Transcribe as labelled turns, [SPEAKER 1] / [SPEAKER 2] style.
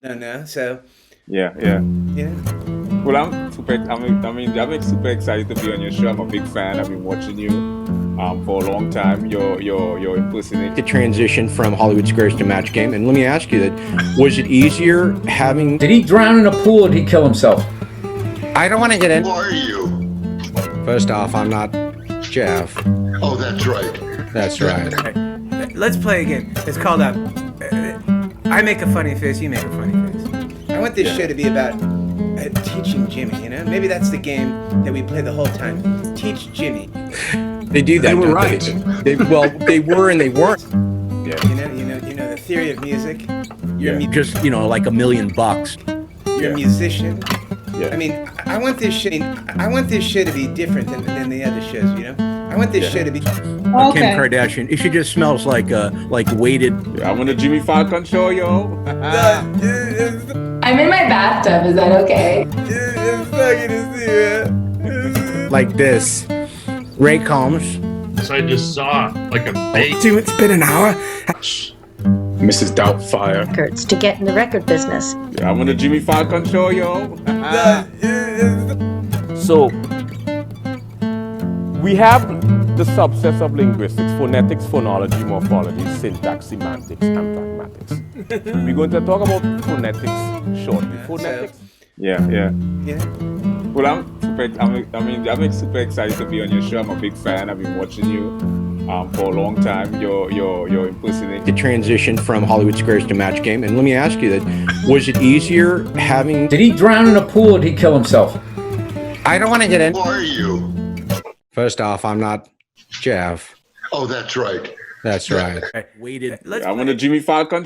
[SPEAKER 1] No. So
[SPEAKER 2] Yeah. Well, I'm super excited to be on your show. I'm a big fan. I've been watching you for a long time. You're impersonating.
[SPEAKER 3] The transition from Hollywood Squares to Match Game, and let me ask you that: was it easier having?
[SPEAKER 4] Did he drown in a pool or did he kill himself?
[SPEAKER 3] I don't want to get in.
[SPEAKER 5] Who are you?
[SPEAKER 3] First off, I'm not Jeff.
[SPEAKER 5] Oh, that's right.
[SPEAKER 3] That's right.
[SPEAKER 1] let's play a game. It's called I make a funny face, you make a funny face. I want this show to be about teaching Jimmy. Maybe that's the game that we play the whole time. Teach Jimmy.
[SPEAKER 3] They do that.
[SPEAKER 4] They were
[SPEAKER 3] don't
[SPEAKER 4] right.
[SPEAKER 3] They were and they weren't.
[SPEAKER 1] You know the theory of music. You're
[SPEAKER 3] Just like $1 million.
[SPEAKER 1] You're a musician.
[SPEAKER 2] Yeah.
[SPEAKER 1] I mean, I want this show to be different than the other shows. I want this show to be.
[SPEAKER 3] Kim Kardashian. She just smells like weighted.
[SPEAKER 2] I'm on the Jimmy Falcon show, yo.
[SPEAKER 6] I'm in my bathtub. Is that okay?
[SPEAKER 3] Like this. Ray Combs.
[SPEAKER 7] So I just saw like a bait.
[SPEAKER 1] It's been an hour.
[SPEAKER 8] Mrs. Doubtfire.
[SPEAKER 9] Records to get in the record business.
[SPEAKER 2] I'm on the Jimmy Falcon show, yo.
[SPEAKER 10] So, we have the subsets of linguistics: phonetics, phonology, morphology, syntax, semantics, and pragmatics. We're going to talk about phonetics shortly. Phonetics.
[SPEAKER 2] Yeah. Well, I'm super excited to be on your show. I'm a big fan. I've been watching you for a long time. You're impersonating.
[SPEAKER 3] The transition from Hollywood Squares to Match Game, and let me ask you that: was it easier having?
[SPEAKER 4] Did he drown in a pool or did he kill himself?
[SPEAKER 3] I don't want to get in.
[SPEAKER 5] Who are you?
[SPEAKER 3] First off, I'm not Jeff.
[SPEAKER 5] Oh, that's right.
[SPEAKER 3] That's right.
[SPEAKER 1] Weighted.
[SPEAKER 2] I'm on the Jimmy Falcon.